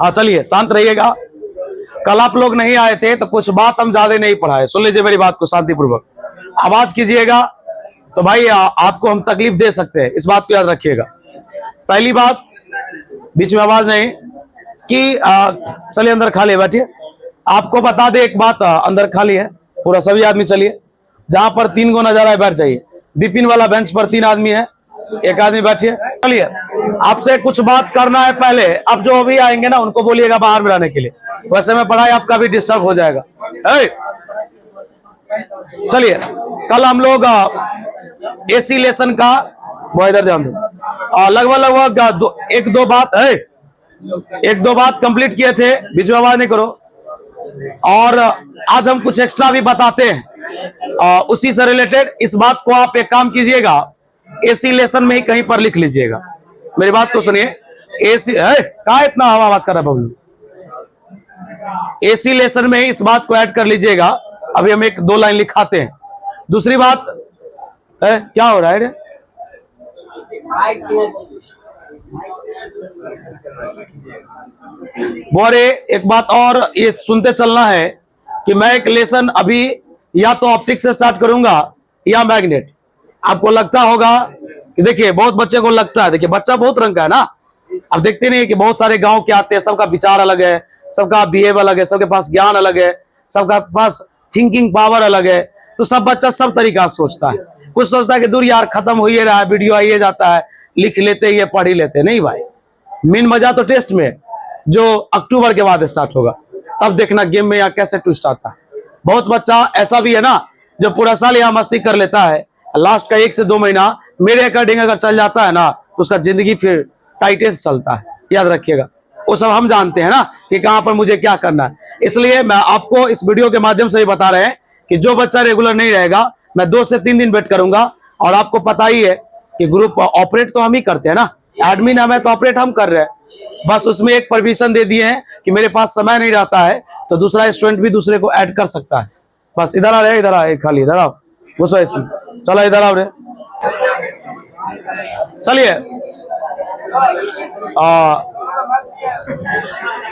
हाँ चलिए शांत रहिएगा। कल आप लोग नहीं आए थे तो कुछ बात हम ज्यादा नहीं पढ़ाए, सुन लीजिए मेरी बात को शांतिपूर्वक। आवाज कीजिएगा तो भाई आपको हम तकलीफ दे सकते हैं, इस बात को याद रखिएगा। पहली बात, बीच में आवाज नहीं कि चलिए अंदर खाली बैठिए। आपको बता दे एक बात, अंदर खाली है पूरा, सभी आदमी चलिए। जहां पर 3 गो नजर आए बैठ जाइए। बिपिन वाला बेंच पर 3 आदमी है, 1 आदमी बैठिए। चलिए आपसे कुछ बात करना है पहले। अब जो अभी आएंगे ना उनको बोलिएगा बाहर में रहने के लिए, वैसे में पढ़ाई आपका भी डिस्टर्ब हो जाएगा। चलिए कल हम लोग एसी लेसन का, वो इधर ध्यान दो, लगभग 1-2 बात है, 1-2 बात कंप्लीट किए थे, बीच में आवाज नहीं करो। और आज हम कुछ एक्स्ट्रा भी बताते हैं उसी से रिलेटेड। इस बात को आप एक काम कीजिएगा, एसी लेसन में ही कहीं पर लिख लीजिएगा। मेरी बात को सुनिए, एसी है कहा इतना आवाज कर रहा है बबलू, एसी लेसन में ही इस बात को ऐड कर लीजिएगा। अभी हम 1-2 लाइन लिखाते हैं। दूसरी बात है, क्या हो रहा है रे? बोरे एक बात और ये सुनते चलना है कि मैं एक लेसन अभी या तो ऑप्टिक्स से स्टार्ट करूंगा या मैग्नेट। आपको लगता होगा कि देखिए, बहुत बच्चे को लगता है, देखिए बच्चा बहुत रंग का है ना। अब देखते नहीं है कि बहुत सारे गांव के आते हैं, सबका विचार अलग है, सबका बिहेव अलग है, सबके पास ज्ञान अलग है, सबका पास थिंकिंग पावर अलग है। तो सब बच्चा सब तरीका से सोचता है। कुछ सोचता है कि दूर यार खत्म हो ही रहा है, वीडियो आइए जाता है, लिख लेते ये पढ़ ही लेते। नहीं भाई, मेन मजा तो टेस्ट में, जो अक्टूबर के बाद स्टार्ट होगा। तब देखना गेम में या कैसे ट्विस्ट आता है। बहुत बच्चा ऐसा भी है ना जो पूरा साल यहाँ मस्ती कर लेता है, लास्ट का 1 से 2 महीना मेरे अकॉर्डिंग अगर चल जाता है ना तो उसका जिंदगी फिर टाइटे से चलता है। याद रखिएगा, वो सब हम जानते हैं ना कि कहां पर मुझे क्या करना है। इसलिए मैं आपको इस वीडियो के माध्यम से ही बता रहे हैं कि जो बच्चा रेगुलर नहीं रहेगा, मैं 2 से 3 दिन वेट करूंगा। और आपको पता ही है कि ग्रुप ऑपरेट तो हम ही करते हैं ना, एडमिन हमें तो ऑपरेट हम कर रहे हैं। बस उसमें एक परमिशन दे दिए हैं कि मेरे पास समय नहीं रहता है तो दूसरा स्टूडेंट भी दूसरे को ऐड कर सकता है। बस इधर आ रहे, इधर आ, खाली इधर आओ, घुसो इसमें, चलो इधर आओ रे। चलिए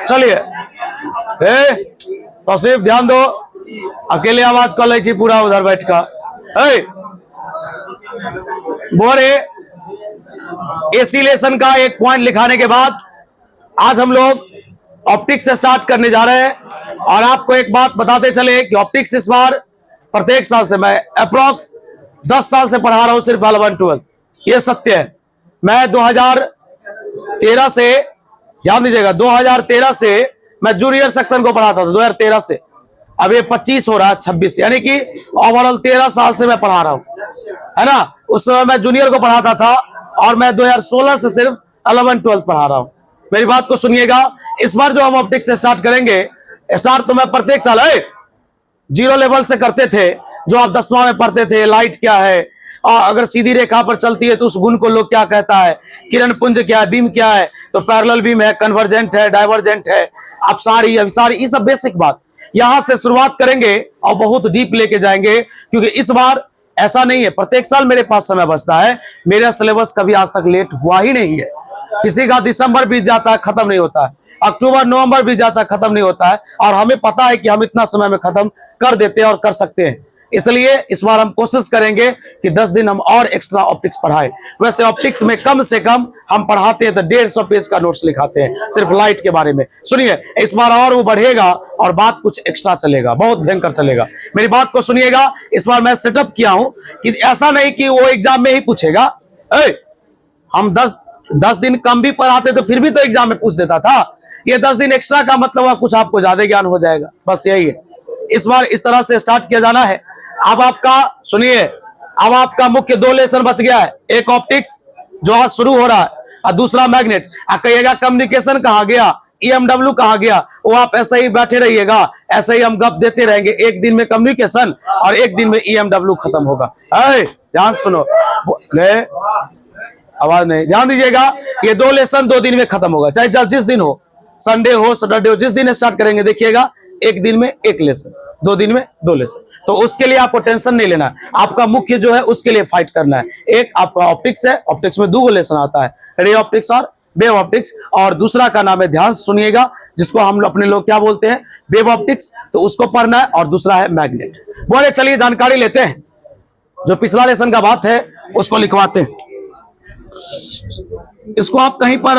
चलिए तो सिर्फ ध्यान दो, अकेले आवाज कर ली पूरा उधर बैठ का। बोरे एसी लेसन का एक पॉइंट लिखाने के बाद आज हम लोग ऑप्टिक्स से स्टार्ट करने जा रहे हैं। और आपको एक बात बताते चले कि ऑप्टिक्स इस बार प्रत्येक साल से, मैं अप्रोक्स 10 साल से पढ़ा रहा हूं सिर्फ 11-12, ये सत्य है। मैं 2013 से, ध्यान दीजिएगा, 2013 से मैं जूनियर सेक्शन को पढ़ाता था, 2013 से। अब ये 25 हो रहा है, 26, यानी कि ओवरऑल 13 साल से मैं पढ़ा रहा हूं, है ना। उस समय मैं जूनियर को पढ़ाता था और मैं 2016 से सिर्फ 11-12 पढ़ा रहा हूं। मेरी बात को सुनिएगा, इस बार जो हम ऑप्टिक्स से स्टार्ट करेंगे, स्टार्ट तो मैं प्रत्येक साल 0 लेवल से करते थे, जो आप 10वां में पढ़ते थे, लाइट क्या है, और अगर सीधी रेखा पर चलती है तो उस गुण को लोग क्या कहता है, किरण पुंज क्या है, बीम क्या है, तो पैरेलल बीम है, कन्वर्जेंट है, डाइवर्जेंट है, अपसारी, अभिसारी, ये सब बेसिक बात यहां से शुरुआत करेंगे और बहुत डीप लेके जाएंगे। क्योंकि इस बार ऐसा नहीं है, प्रत्येक साल मेरे पास समय बचता है, मेरा सिलेबस कभी आज तक लेट हुआ ही नहीं है। किसी का दिसंबर बीत जाता है, खत्म नहीं होता है, अक्टूबर नवंबर बीत जाता है, खत्म नहीं होता है, और हमें पता है कि हम इतना समय में खत्म कर देते हैं और कर सकते हैं। इसलिए इस बार हम कोशिश करेंगे कि 10 दिन हम और एक्स्ट्रा ऑप्टिक्स पढ़ाएं। वैसे ऑप्टिक्स में कम से कम हम पढ़ाते हैं तो 150 पेज का नोट्स लिखाते हैं सिर्फ लाइट के बारे में। सुनिए, इस बार और वो बढ़ेगा और बात कुछ एक्स्ट्रा चलेगा, बहुत भयंकर चलेगा। मेरी बात को सुनिएगा, इस बार मैं सेटअप किया हूं कि ऐसा नहीं कि वो एग्जाम में ही पूछेगा। हम 10 दिन कम भी पढ़ाते तो फिर भी तो एग्जाम में पूछ देता था। ये 10 दिन एक्स्ट्रा का मतलब कुछ आपको ज्यादा ज्ञान हो जाएगा, बस यही है। इस बार इस तरह से स्टार्ट किया जाना है। अब आपका सुनिए, अब आपका मुख्य 2 लेसन बच गया है, एक ऑप्टिक्स जो आज शुरू हो रहा है और दूसरा मैग्नेट। आप कहिएगा कम्युनिकेशन कहाँ गया, EMW कहाँ गया, वो आप ऐसे ही बैठे रहिएगा, ऐसे ही हम गप देते रहेंगे। एक दिन में कम्युनिकेशन और एक दिन में EMW खत्म होगा। ध्यान सुनो, आवाज नहीं, ध्यान दीजिएगा, ये 2 लेसन 2 दिन में खत्म होगा, चाहे जिस दिन हो, संडे हो, सैटरडे हो, जिस दिन स्टार्ट करेंगे देखिएगा, एक दिन में 1 लेसन, 2 दिन में 2 लेसन। तो उसके लिए आपको टेंशन नहीं लेना है, आपका मुख्य जो है उसके लिए फाइट करना है। एक आपका ऑप्टिक्स है, ऑप्टिक्स में 2 लेसन आता है, रे ऑप्टिक्स और वेव ऑप्टिक्स, और दूसरा का नाम है, ध्यान से सुनिएगा, जिसको हम अपने लोग क्या बोलते हैं, वेव ऑप्टिक्स, तो उसको पढ़ना है, और दूसरा है मैग्नेट। बोले चलिए जानकारी लेते हैं, जो पिछला लेसन का बात है उसको लिखवाते हैं। इसको आप कहीं पर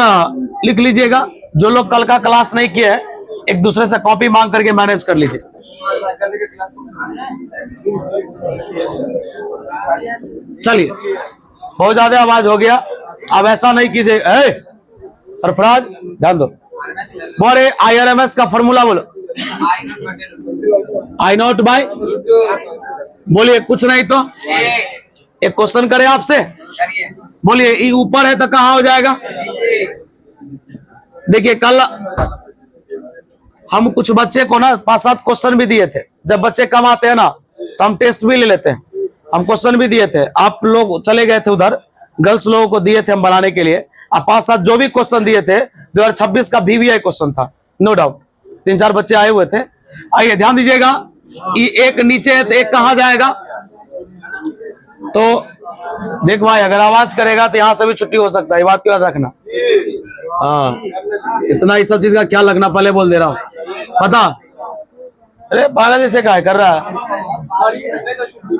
लिख लीजिएगा, जो लोग कल का क्लास नहीं किए हैं एक दूसरे से कॉपी मांग करके मैनेज कर लीजिए। चलिए, बहुत ज्यादा आवाज हो गया, अब ऐसा नहीं कीजिए। सरफराज ध्यान दो, बोले IRMS का फॉर्मूला बोलो। I0/, बोलिए, कुछ नहीं तो एक क्वेश्चन करे आपसे, बोलिए ई ऊपर है तो कहां हो जाएगा? देखिए, कल हम कुछ बच्चे को ना 5-7 क्वेश्चन भी दिए थे। जब बच्चे कम आते हैं ना तो हम टेस्ट भी ले लेते हैं, हम क्वेश्चन भी दिए थे। आप लोग चले गए थे उधर, गर्ल्स लोगों को दिए थे हम बनाने के लिए। आप 5-7 जो भी क्वेश्चन दिए थे 2026 का VVI क्वेश्चन था, नो डाउट। 3-4 बच्चे आए हुए थे। आइए ध्यान दीजिएगा, एक नीचे है तो एक कहां जाएगा? तो देख भाई, अगर आवाज करेगा तो यहां से भी छुट्टी हो सकता है, ये बात क्यों याद रखना। हाँ, इतना ही सब चीज का ख्याल रखना, पहले बोल दे रहा हूं, पता। अरे पागल जैसे क्या कर रहा है,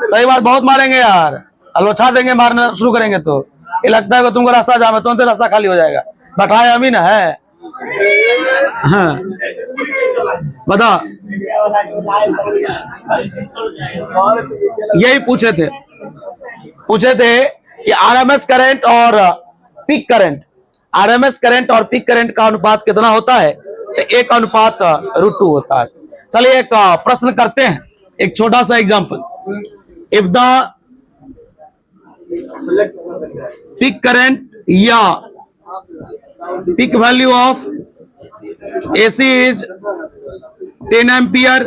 सही बात, बहुत मारेंगे यार, अलोछा देंगे, मारना शुरू करेंगे तो ये लगता है कि तुमको रास्ता जाम है, तुरंत रास्ता खाली हो जाएगा। बैठाए हम ही ना है। हाँ, बता, यही पूछे थे कि RMS करंट और पीक करंट, RMS करंट और पीक करंट का अनुपात कितना होता है? तो 1/√2 होता है। चलिए एक प्रश्न करते हैं, एक छोटा सा example. If the peak current या peak value of AC is 10 ampere,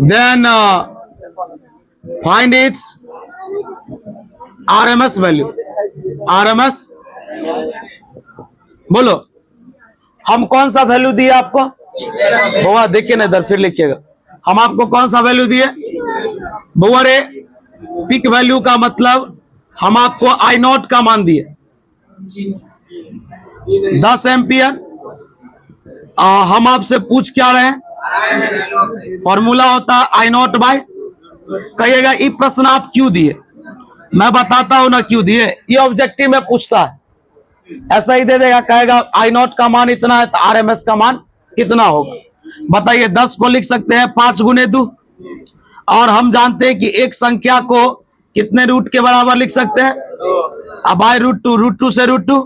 then find its RMS value. RMS बोलो, हम कौन सा वैल्यू दिए आपको? बुआ देखिए ना इधर, फिर लिखिएगा, हम आपको कौन सा वैल्यू दिए? बुआ रे, पिक वैल्यू का मतलब हम आपको I0 का मान दिए 10 एम्पियर। हम आपसे पूछ क्या रहे हैं? फॉर्मूला होता है I0/। कहिएगा ये प्रश्न आप क्यों दिए? मैं बताता हूं ना क्यों दिए। ये ऑब्जेक्टिव में पूछता है, ऐसा ही दे देगा, कहेगा I0 का मान इतना है तो RMS का मान कितना होगा? बताइए, 10 को लिख सकते हैं 5 × 2, और हम जानते हैं कि एक संख्या को कितने रूट के बराबर लिख सकते हैं? अब √2, √2 से √2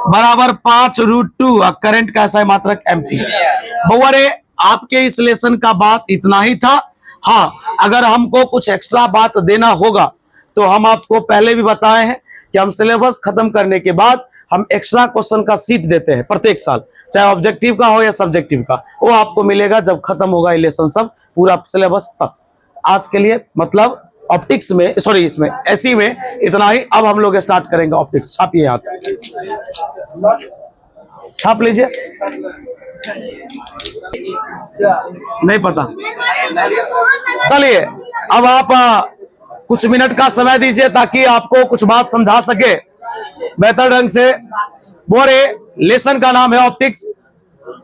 बराबर 5√2। करंट का ऐसा मात्रक एम्पीयर। बउरे, आपके इस लेसन का बात इतना ही था। हाँ, अगर हमको कुछ एक्स्ट्रा बात देना होगा तो हम आपको पहले भी बताए हैं कि हम सिलेबस खत्म करने के बाद हम एक्स्ट्रा क्वेश्चन का सीट देते हैं प्रत्येक साल, चाहे ऑब्जेक्टिव का हो या सब्जेक्टिव का। वो आपको मिलेगा जब खत्म होगा ये लेसन सब पूरा सिलेबस तक। आज के लिए मतलब ऑप्टिक्स में, सॉरी इसमें एसी में इतना ही। अब हम लोग स्टार्ट करेंगे ऑप्टिक्स। छापिए, हाथ छाप लीजिए। नहीं पता, चलिए अब आप कुछ मिनट का समय दीजिए ताकि आपको कुछ बात समझा सके बेहतर ढंग से। बोरे, लेसन का नाम है ऑप्टिक्स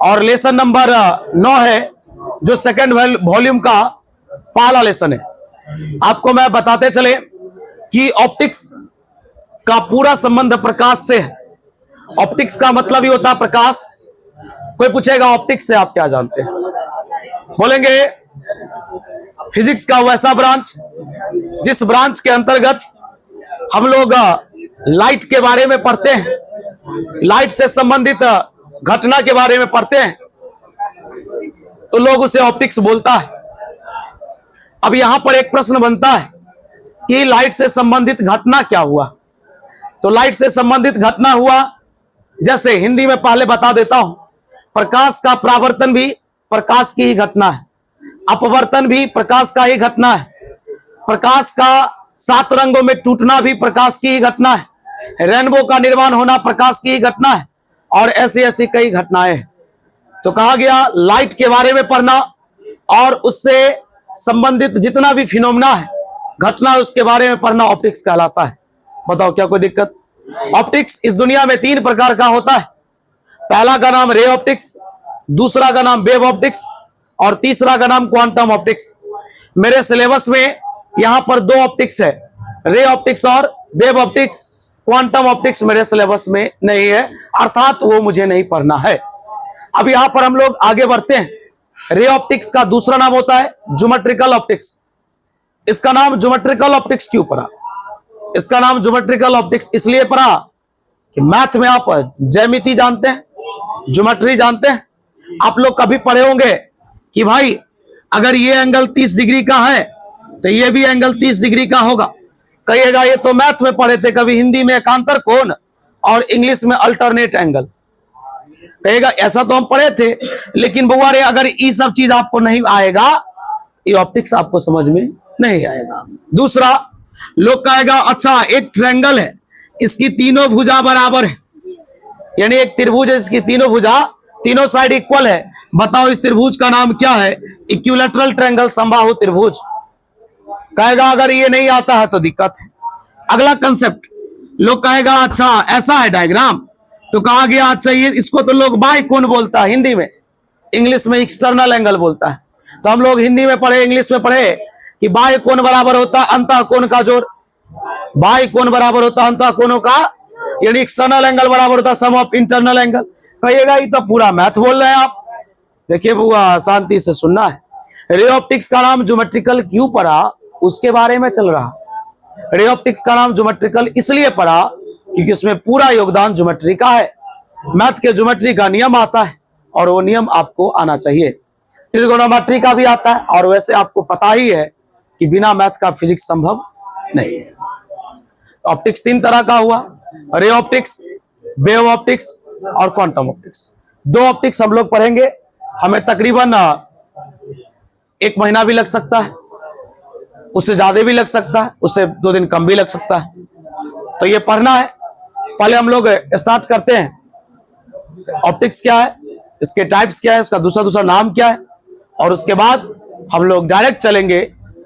और लेसन नंबर 9 है, जो सेकंड वॉल्यूम का पहला लेसन है। आपको मैं बताते चले कि ऑप्टिक्स का पूरा संबंध प्रकाश से है। ऑप्टिक्स का मतलब ही होता है प्रकाश। कोई पूछेगा ऑप्टिक्स से आप क्या जानते हैं? बोलेंगे फिजिक्स का वैसा ब्रांच जिस ब्रांच के अंतर्गत हम लोग लाइट के बारे में पढ़ते हैं, लाइट से संबंधित घटना के बारे में पढ़ते हैं, तो लोग उसे ऑप्टिक्स बोलता है। अब यहां पर एक प्रश्न बनता है कि लाइट से संबंधित घटना क्या हुआ? तो लाइट से संबंधित घटना हुआ, जैसे हिंदी में पहले बता देता हूं, प्रकाश का परावर्तन भी प्रकाश की ही घटना है, अपवर्तन भी प्रकाश का ही घटना है, प्रकाश का 7 रंगों में टूटना भी प्रकाश की ही घटना है, रेनबो का निर्माण होना प्रकाश की ही घटना है, और ऐसी ऐसी कई घटनाएं हैं। तो कहा गया लाइट के बारे में पढ़ना और उससे संबंधित जितना भी फिनोमेना है, घटना, उसके बारे में पढ़ना ऑप्टिक्स कहलाता है। बताओ क्या कोई दिक्कत? ऑप्टिक्स इस दुनिया में 3 प्रकार का होता है। पहला का नाम रे ऑप्टिक्स, दूसरा का नाम वेव ऑप्टिक्स और तीसरा का नाम क्वांटम ऑप्टिक्स। मेरे सिलेबस में यहां पर 2 ऑप्टिक्स है, रे ऑप्टिक्स और वेव ऑप्टिक्स। क्वांटम ऑप्टिक्स मेरे सिलेबस में नहीं है, अर्थात वो मुझे नहीं पढ़ना है। अब यहां पर हम लोग आगे बढ़ते हैं। रे ऑप्टिक्स का दूसरा नाम होता है ज्योमेट्रिकल ऑप्टिक्स। इसका नाम ज्योमेट्रिकल ऑप्टिक्स क्यों पड़ा? इसका नाम ज्योमेट्रिकल ऑप्टिक्स इसलिए पड़ा कि मैथ में आप ज्यामिति जानते हैं, ज्योमेट्री जानते हैं। आप लोग कभी पढ़े होंगे कि भाई अगर ये एंगल 30 डिग्री का है तो ये भी एंगल 30 डिग्री का होगा। कहिएगा ये तो मैथ में पढ़े थे, कभी हिंदी में एकांतर कोण और इंग्लिश में अल्टरनेट एंगल। कहेगा ऐसा तो हम पढ़े थे, लेकिन बुआ रे अगर ये सब चीज आपको नहीं आएगा, ये ऑप्टिक्स आपको समझ में नहीं आएगा। दूसरा, लोग कहेगा अच्छा एक ट्रायंगल है, इसकी तीनों भुजा बराबर है, यानी एक त्रिभुज है इसकी तीनों भुजा, तीनों साइड इक्वल है। बताओ इस त्रिभुज का नाम क्या है? इक्विलैटरल ट्रायंगल, समबाहु त्रिभुज। कहेगा अगर ये नहीं आता है तो दिक्कत है। अगला कंसेप्ट, लोग कहेगा अच्छा ऐसा है डायग्राम, तो कहा गया अच्छा ये इसको तो लोग बाई कोण बोलता है हिंदी में, इंग्लिश में एक्सटर्नल एंगल बोलता है। तो हम लोग हिंदी में पढ़े, इंग्लिश में पढ़े कि बाई कोण बराबर होता है अंतः कोण का जोड़, बाई कोण बराबर होता है अंतः कोणों का, यानी एक्सटर्नल एंगल बराबर होता है सम ऑफ इंटरनल एंगल। कहिएगा ये तो पूरा मैथ बोल रहे हैं आप। देखिए बुआ शांति से सुनना है। रे ऑप्टिक्स का नाम ज्योमेट्रिकल क्यों पड़ा, उसके बारे में चल रहा। रे ऑप्टिक्स का नाम ज्योमेट्रिकल इसलिए पड़ा क्योंकि इसमें पूरा योगदान ज्योमेट्री का है। मैथ के ज्योमेट्री का नियम आता है और वो नियम आपको आना चाहिए। ट्रिगोनोमेट्री का भी आता है, और वैसे आपको पता ही है कि बिना मैथ का फिजिक्स संभव नहीं है। ऑप्टिक्स 3 तरह का हुआ, रे ऑप्टिक्स, वेव ऑप्टिक्स और क्वांटम ऑप्टिक्स। 2 ऑप्टिक्स हम लोग पढ़ेंगे, हमें तकरीबन 1 महीना भी लग सकता है, उससे ज्यादा भी लग सकता है, उससे 2 दिन कम भी लग सकता है। तो ये पढ़ना है। पहले हम लोग स्टार्ट करते हैं। ऑप्टिक्स क्या है, इसके टाइप्स क्या है, इसका दूसरा नाम क्या है, और उसके बाद हम लोग डायरेक्ट चलेंगे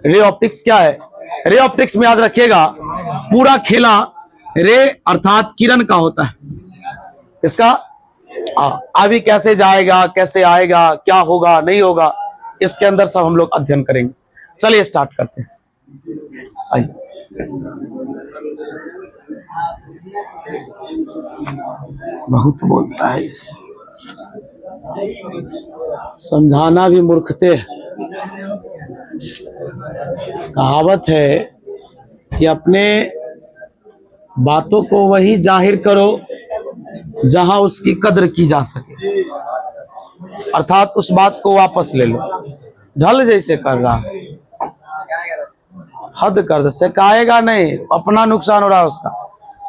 रे ऑप्टिक्स क्या है। रे ऑप्टिक्स में याद रखिएगा पूरा खेला रे अर्थात किरण का होता है। इसका अभी कैसे जाएगा, कैसे आएगा, क्या होगा नहीं होगा, इसके अंदर सब हम लोग अध्ययन करेंगे। चलिए स्टार्ट करते हैं। आइए, बहुत बोलता है इसे, समझाना भी मूर्खते है। कहावत है कि अपने बातों को वही जाहिर करो जहां उसकी कद्र की जा सके, अर्थात उस बात को वापस ले लो। ढल जैसे कर रहा है, हद कर दे, सिखाएगा नहीं, अपना नुकसान हो रहा है उसका।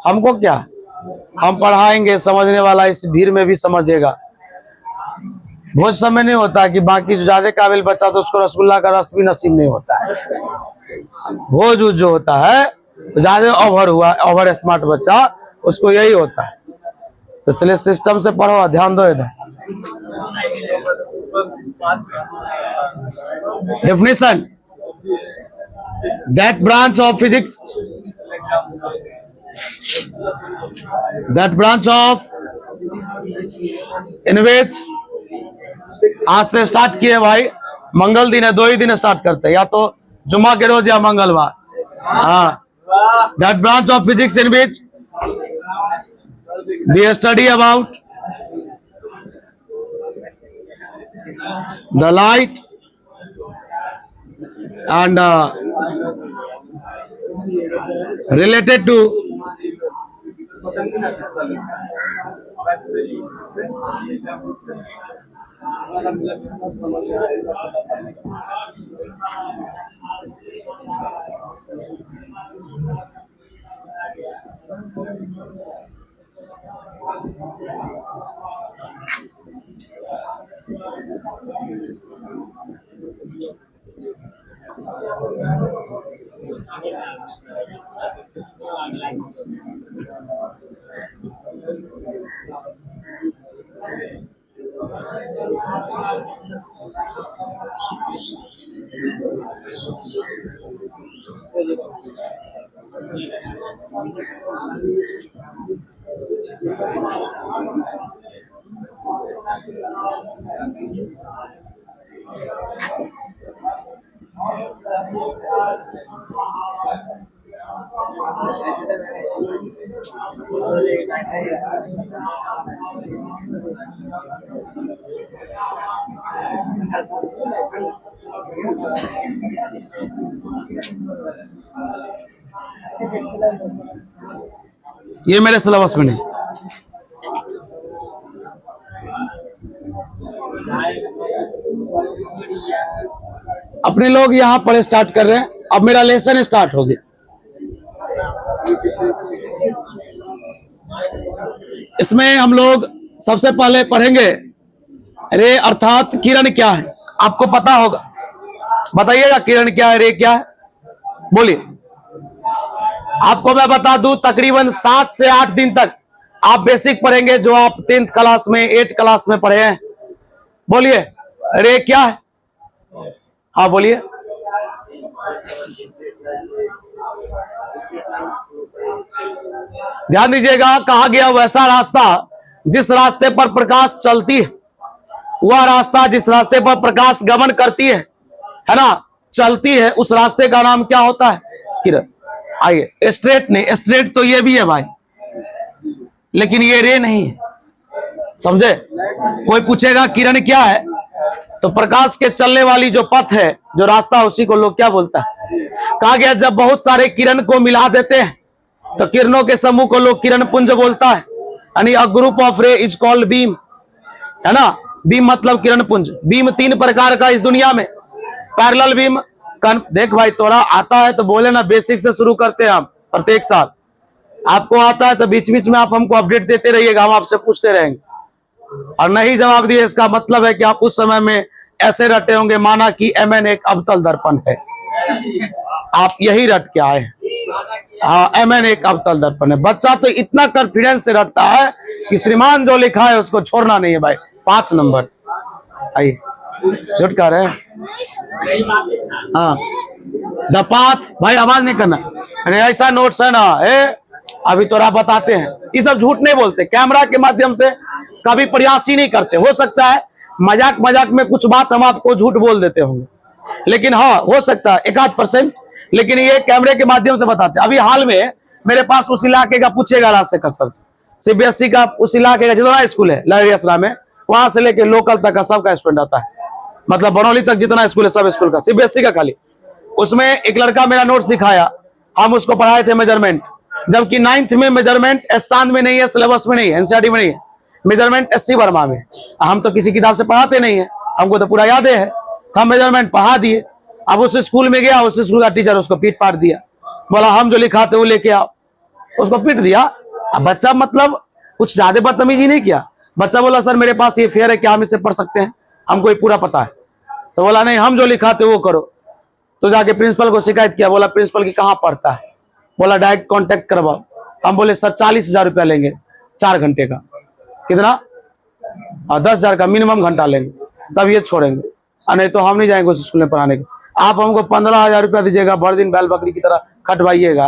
हमको क्या, हम पढ़ाएंगे, समझने वाला इस भीड़ में भी समझेगा। भोज समय नहीं होता कि बाकी जो ज्यादा काबिल बच्चा तो उसको रसगुल्ला का रस भी नसीब नहीं होता है। भोज जो होता है ज्यादा ओवर स्मार्ट बच्चा, उसको यही होता है। इसलिए सिस्टम से पढ़ो, ध्यान दो इधर। Definition, that branch of physics, that branch of in which, आज से स्टार्ट किए भाई, मंगल दिन है, 2 ही दिन स्टार्ट करते हैं, या तो जुम्मा के रोज या मंगलवार। हाँ, that branch of physics in which we study about the light and related to ये मेरे सिलेबस में नहीं। अपने लोग यहाँ पर स्टार्ट कर रहे हैं। अब मेरा लेसन स्टार्ट हो गया। इसमें हम लोग सबसे पहले पढ़ेंगे रे अर्थात किरण क्या है। आपको पता होगा, बताइएगा किरण क्या है, रे क्या है, बोलिए। आपको मैं बता दूं, तकरीबन 7 से 8 दिन तक आप बेसिक पढ़ेंगे, जो आप 10th क्लास में 8th क्लास में पढ़े हैं। बोलिए रे क्या है। हाँ बोलिए। ध्यान दीजिएगा, कहा गया वैसा रास्ता जिस रास्ते पर प्रकाश चलती है, वह रास्ता जिस रास्ते पर प्रकाश गमन करती है ना, चलती है, उस रास्ते का नाम क्या होता है? किरण। आइए, स्ट्रेट नहीं, स्ट्रेट तो ये भी है भाई, लेकिन ये रे नहीं है, समझे? कोई पूछेगा किरण क्या है, तो प्रकाश के चलने वाली जो पथ है, जो रास्ता, उसी को लोग क्या बोलता है? कहा गया जब बहुत सारे किरण को मिला देते हैं तो किरणों के समूह को लोग किरण पुंज बोलता है, यानी अ ग्रुप ऑफ रे इज कॉल्ड बीम, है ना। बीम मतलब किरण पुंज। बीम 3 प्रकार का इस दुनिया में। पैरेलल बीम, देख भाई तोरा आता है तो बोले ना, बेसिक से शुरू करते हैं हम प्रत्येक साल। आपको आता है तो बीच बीच में आप हमको अपडेट देते रहिएगा, हम आपसे पूछते रहेंगे। और नहीं जवाब दिए, इसका मतलब है कि आप उस समय में ऐसे रटे होंगे माना कि MN एक अवतल दर्पण है, आप यही रट के आए हैं। हाँ, MN एक अवतल दर्पण है। बच्चा तो इतना कॉन्फिडेंस से रटता है कि श्रीमान जो लिखा है उसको छोड़ना नहीं है भाई। 5 नंबर। आइए, झूठ कह रहे हैं। हाँ, द पाथ, भाई आवाज नहीं करना। अरे ऐसा नोट्स है ना, अभी तो आप बताते हैं, ये सब झूठ नहीं बोलते। कैमरा के माध्यम से कभी प्रयास ही नहीं करते। हो सकता है मजाक मजाक में कुछ बात हम आपको झूठ बोल देते होंगे, लेकिन हाँ हो सकता है 1-8%, लेकिन ये कैमरे के माध्यम से बताते हैं। अभी हाल में मेरे पास उस इलाके का पूछेगा राजशेखर सर से, CBSE का उस इलाके का जितना स्कूल है लहरियासराय में, वहां से लेके लोकल तक का सबका स्टूडेंट आता है, मतलब बरौली तक जितना स्कूल है सब स्कूल का, CBSE का खाली। उसमें एक लड़का मेरा नोट्स दिखाया, हम उसको पढ़ाए थे मेजरमेंट, जबकि 9th में मेजरमेंट एस में नहीं है, सिलेबस में नहीं है, NCERT में नहीं है, मेजरमेंट SC वर्मा में। हम तो किसी किताब से पढ़ाते नहीं है, हमको तो पूरा याद है, हम मेजरमेंट पढ़ा दिए। अब उस स्कूल में गया, उस स्कूल का टीचर उसको पीट पाट दिया, बोला हम जो लिखाते वो लेके आओ, उसको पीट दिया। अब बच्चा मतलब कुछ ज्यादा बदतमीजी नहीं किया, बच्चा बोला सर मेरे पास ये फेयर है, क्या हम इसे पढ़ सकते हैं, हमको ये पूरा पता है। तो बोला नहीं, हम जो लिखाते वो करो। तो जाके प्रिंसिपल को शिकायत किया, बोला प्रिंसिपल की कहाँ पढ़ता है, बोला डायरेक्ट कांटेक्ट करवाओ। हम बोले सर 40,000 रुपया लेंगे 4 घंटे का। कितना? 10,000 का मिनिमम घंटा लेंगे, तब ये छोड़ेंगे, नहीं तो हम नहीं जाएंगे उस स्कूल में पढ़ाने के। आप हमको 15,000 रुपया दीजिएगा, भर दिन बैल बकरी की तरह खटवाइएगा,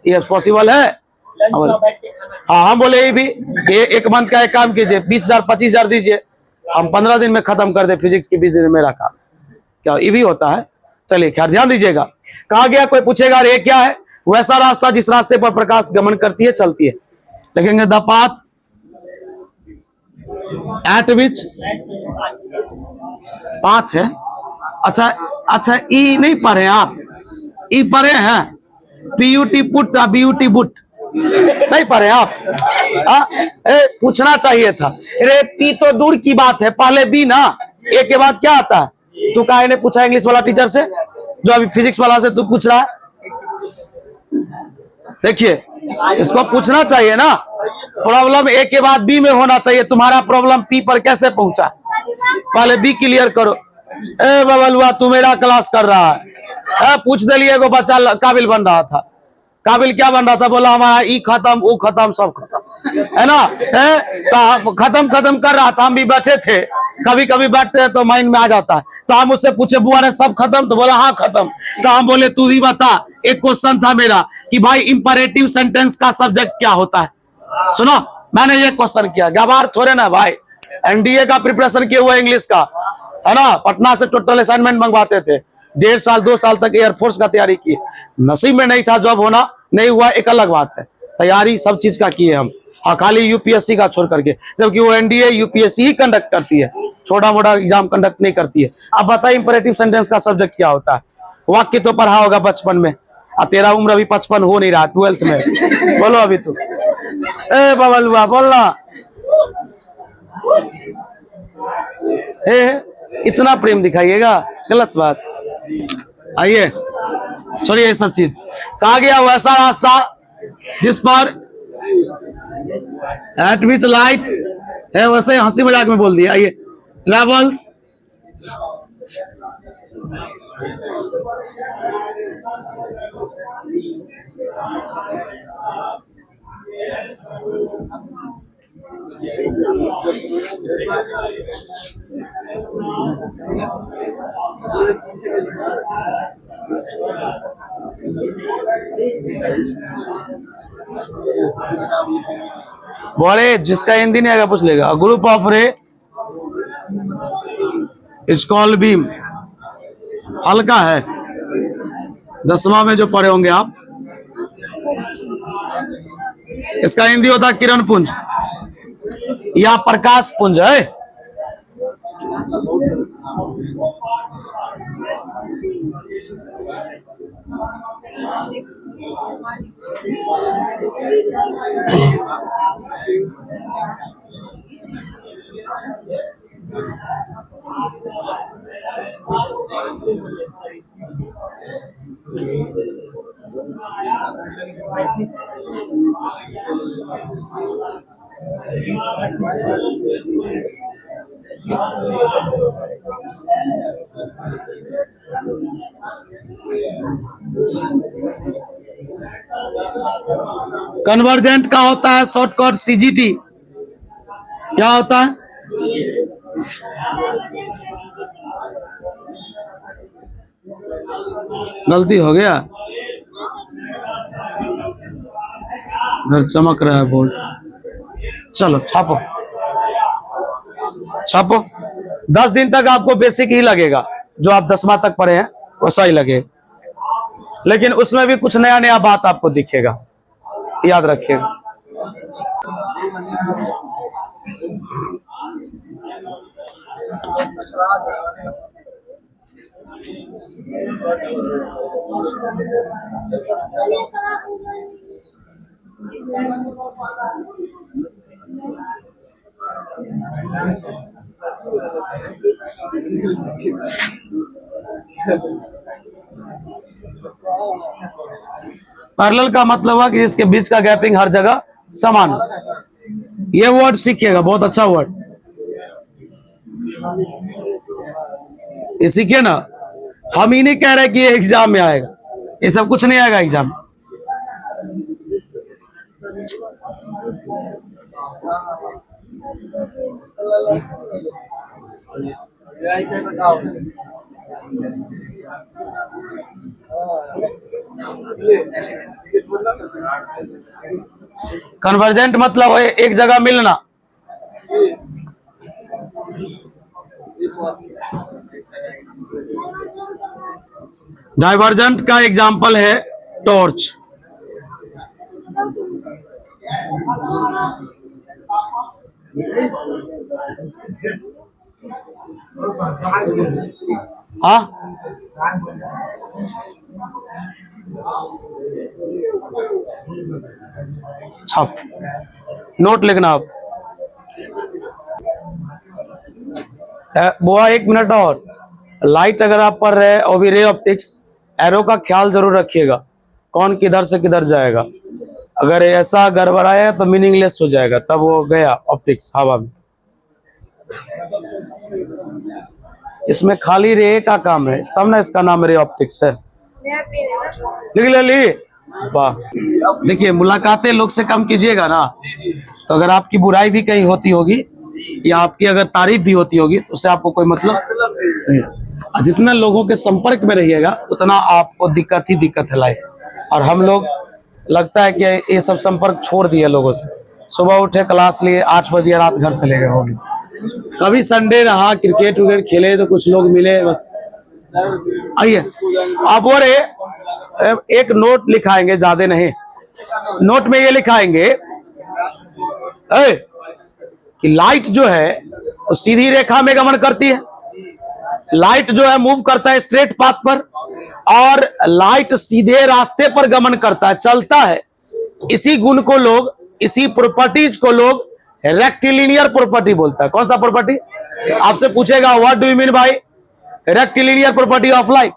ये पॉसिबल है? हाँ, हम बोले ये भी, ये 1 मंथ का एक काम कीजिए, 20,000 25,000 दीजिए, हम 15 दिन में खत्म कर दे फिजिक्स की, 20 दिन में मेरा काम। क्या ये भी होता है? चलिए खैर, ध्यान दीजिएगा। कहा गया कोई पूछेगा ये क्या है, वैसा रास्ता जिस रास्ते पर प्रकाश गमन करती है, चलती है। लिखेंगे the path eight which, path है। अच्छा ई नहीं पढ़े आप, ई पढ़े हैं, PUT पुट, BUT बुट नहीं पढ़े आप? पूछना चाहिए था। अरे पी तो दूर की बात है, पहले बी ना, ए के बाद क्या आता है? तू काहे ने पूछा इंग्लिश वाला टीचर से, जो अभी फिजिक्स वाला से तू पूछ रहा है? देखिए, इसको पूछना चाहिए ना, प्रॉब्लम ए के बाद बी में होना चाहिए, तुम्हारा प्रॉब्लम पी पर कैसे पहुंचा, पहले बी क्लियर करो। ए बबलुआ तू मेरा क्लास कर रहा है, पूछ दिलिए को बच्चा काबिल बन रहा था, काबिल क्या बन रहा था, बोला हमारा ई खत्म, वो खत्म, सब खत्म, है ना। तो खत्म कर रहा था, हम भी बैठे थे, कभी कभी बैठते हैं तो माइंड में आ जाता है। तो हम उससे पूछे बुआ ने सब खत्म, तो बोला हाँ खत्म। तो हम बोले तू भी बता, एक क्वेश्चन था मेरा कि भाई इंपरेटिव सेंटेंस का सब्जेक्ट क्या होता है। सुनो, मैंने ये क्वेश्चन किया, गवार थोड़े ना भाई, एनडीए का प्रिपरेशन किया हुआ इंग्लिश का, है ना, पटना से टोटल असाइनमेंट मंगवाते थे, 1.5 साल 2 साल तक एयरफोर्स का तैयारी की। नसीब में नहीं था जॉब होना, नहीं हुआ एक अलग बात है, तैयारी सब चीज का किए हम। हाँ, खाली यूपीएससी का छोड़ करके, जबकि वो एनडीए यूपीएससी ही कंडक्ट करती है, छोटा मोटा एग्जाम कंडक्ट नहीं करती है। अब बताइए इंपरेटिव सेंटेंस का सब्जेक्ट क्या होता है। वाक्य तो पढ़ा होगा बचपन में, तेरा उम्र अभी 55 हो नहीं रहा, 12th में। बोलो अभी तू, ए बबलुआ बोलना। इतना प्रेम दिखाइएगा, गलत बात। आइए छोड़िए ये सब चीज। कहा गया वैसा रास्ता जिस पर एट विच लाइट है, वैसे हंसी मजाक में बोल दिया। आइए, ट्रेवल्स बोले, जिसका हिंदी नहीं आएगा पूछ लेगा। ग्रुप ऑफ रे इज कॉल्ड बीम। हल्का है, 10वां में जो पढ़े होंगे आप। इसका हिंदी होता है किरण पुंज या प्रकाश पुंज है। कन्वर्जेंट का होता है शॉर्टकट सीजीटी। क्या होता है? गलती हो गया, इधर चमक रहा है बोर्ड। चलो छापो छापो। 10 दिन तक आपको बेसिक ही लगेगा, जो आप 10वां तक पढ़े हैं वैसा ही लगेगा, लेकिन उसमें भी कुछ नया नया बात आपको दिखेगा, याद रखिएगा। पैरेलल का मतलब हुआ कि इसके बीच का गैपिंग हर जगह समान हो। ये वर्ड सीखिएगा, बहुत अच्छा वर्ड ये सीखिए ना। हम ही नहीं कह रहे कि ये एग्जाम में आएगा, ये सब कुछ नहीं आएगा एग्जाम में। कन्वर्जेंट मतलब है एक जगह मिलना। डाइवर्जेंट का एग्जाम्पल है टॉर्च। हाँ, छाप नोट लिखना आप। बुआ 1 मिनट और, लाइट अगर आप पढ़ रहे हैं और भी रे ऑप्टिक्स, एरो का ख्याल जरूर रखिएगा, कौन किधर से किधर जाएगा। अगर ऐसा गड़बड़ाया तो मीनिंगलेस हो जाएगा, तब वो गया ऑप्टिक्स हवा में। इसमें खाली रे का काम है, तब ना इसका नाम रे ऑप्टिक्स है। लिख ले। वाह, देखिए मुलाकातें लोग से कम कीजिएगा ना, तो अगर आपकी बुराई भी कहीं होती होगी या आपकी अगर तारीफ भी होती होगी तो उससे आपको कोई मतलब नहीं। जितना लोगों के संपर्क में रहिएगा उतना आपको दिक्कत ही दिक्कत है लाइफ। और हम लोग लगता है कि ये सब संपर्क छोड़ दिए लोगों से। सुबह उठे, क्लास लिए, 8 बजे रात घर चले गए होंगे। कभी संडे रहा, क्रिकेट विकेट खेले तो कुछ लोग मिले, बस। आइए आप वो एक नोट लिखाएंगे, ज्यादा नहीं। नोट में ये लिखाएंगे कि लाइट जो है वो सीधी रेखा में गमन करती है। लाइट जो है मूव करता है स्ट्रेट पाथ पर, और लाइट सीधे रास्ते पर गमन करता है, चलता है। इसी गुण को लोग, इसी प्रॉपर्टीज को लोग रेक्टिलिनियर प्रॉपर्टी बोलता है। कौन सा प्रॉपर्टी? आपसे पूछेगा what do you mean by rectilinear property of light,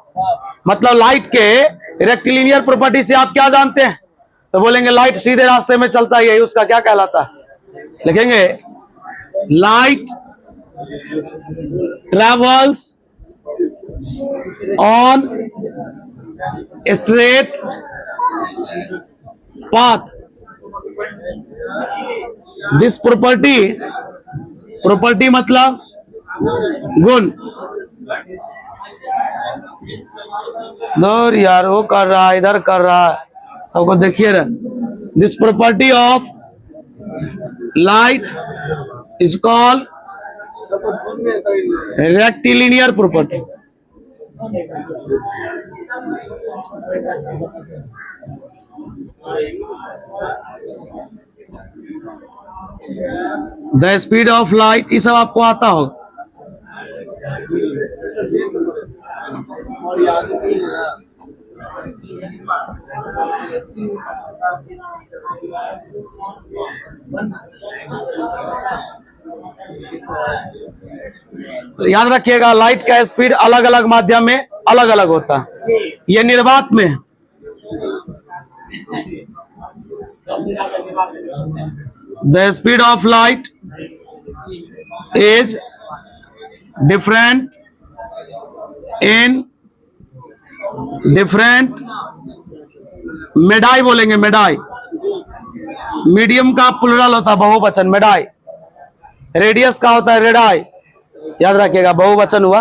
मतलब लाइट के रेक्टिलिनियर प्रॉपर्टी से आप क्या जानते हैं? तो बोलेंगे लाइट सीधे रास्ते में चलता है, यही उसका क्या कहलाता है? लिखेंगे light travels on straight path. This property मतलब गुण। दौर यार, वो कर रहा है, इधर कर रहा है, सबको देखिए रहे। This property of light is called rectilinear property. The speed of light, ये सब आपको आता होगा। याद रखिएगा लाइट का स्पीड अलग अलग माध्यम में अलग अलग होता है। ये निर्वात में है। The speed of light is different in different media, बोलेंगे मेडाई। मीडियम का प्लुरल होता है बहुवचन, मेडाई। रेडियस का होता है रेडाई। याद रखिएगा बहुवचन हुआ।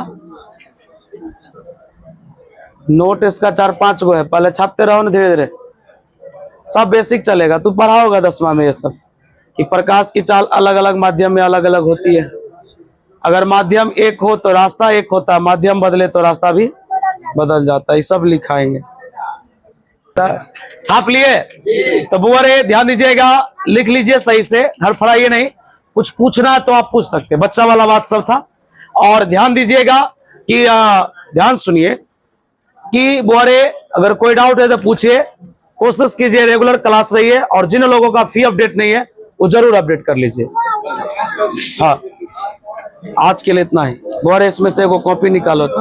नोट इसका 4-5 गो है, पहले छापते रहो ना, धीरे धीरे सब बेसिक चलेगा। तू पढ़ा होगा 10वां में ये सब कि प्रकाश की चाल अलग अलग माध्यम में अलग अलग होती है। अगर माध्यम एक हो तो रास्ता एक होता है, माध्यम बदले तो रास्ता भी बदल जाता है। ये सब लिखाएंगे। छाप लिए तो बुआरे ध्यान दीजिएगा, लिख लीजिए सही से, हड़फड़ाइए नहीं। कुछ पूछना है तो आप पूछ सकते, बच्चा वाला बात सब था। और ध्यान दीजिएगा कि ध्यान सुनिए कि बुआरे अगर कोई डाउट है तो पूछिए, कोशिश कीजिए रेगुलर क्लास रही है। और जिन लोगों का फी अपडेट नहीं है वो जरूर अपडेट कर लीजिए। हाँ, आज के लिए इतना ही। बुआरे इसमें से एगो कॉपी निकालो तो।